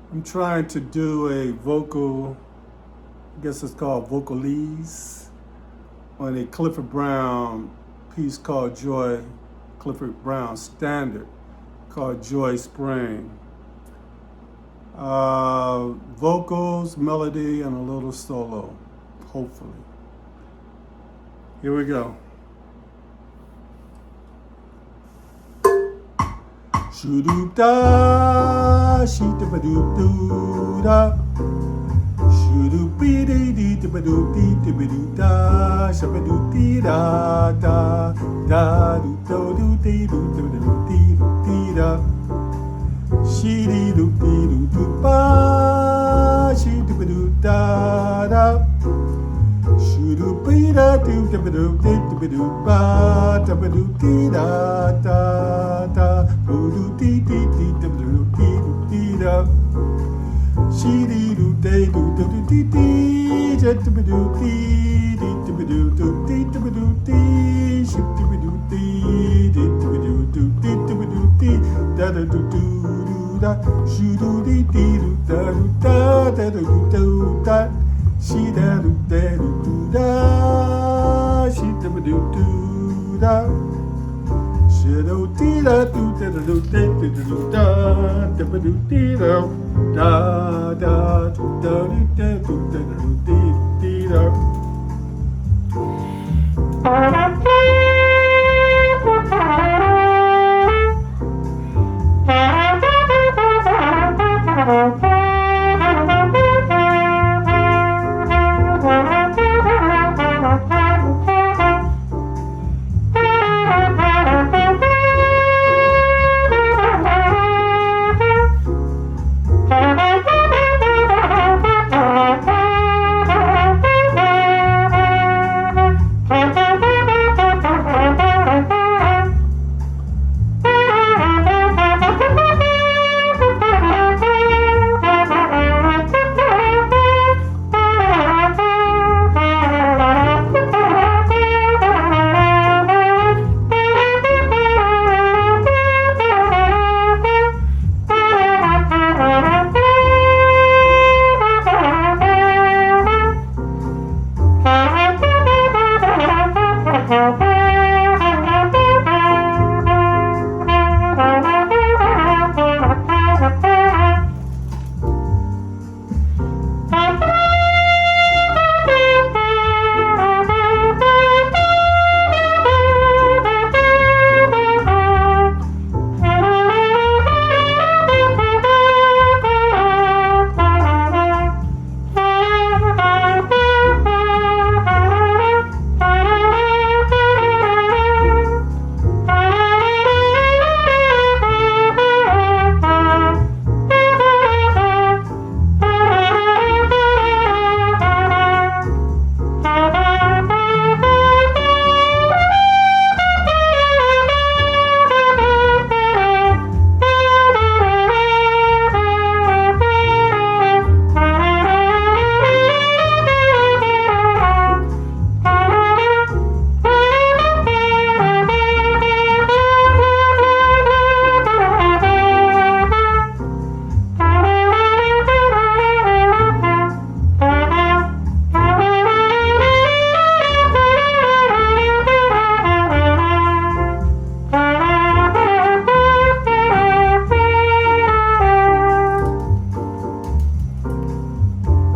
I'm trying to do a vocal, I guess it's called vocalese, on a Clifford Brown piece called Joy, Clifford Brown standard called Joy Spring. Vocals, melody, and a little solo, hopefully. Here we go. Shoo-doo-da, shee-da-ba-doo-doo-da. Shoo-doo-be-dee-dee-da-ba-doo-dee-dee-ba-doo-da. Shabba-doo-dee-da-da. Da-doo-do-doo-dee-doo-dee-doo-dee-da. Shee-dee-doo-dee-doo-doo-ba. Shee-doo-ba-doo-da-da. Shoo-doo-be-da-doo-da-ba-doo-dee-doo-ba. Da-ba-doo-dee-da-da. Da-ba-doo-dee-dee-dee-da-ba-doo-dee-doo-dee-da. Shee-dee-doo-dee-doo-doo-dee-dee. Da-da-ba-doo-dee-dee-da-ba-doo-dee. Shee-dee-ba-doo-dee-dee-da-ba-doo-dee-dee-da-da-doo-doo-da. Shoo-doo-dee-dee-doo-da-doo-da. Da-da-doo-da-da-da-da-da-da. Shee-da-doo-da-doo-da. Shee-da-ba-doo-doo-da. Shee-doo-dee-da-doo-da-da-doo-da-da-doo-da. Da-ba-doo-dee-da. Da-da-doo-da-doo-da-doo-da-da-doo-dee-da.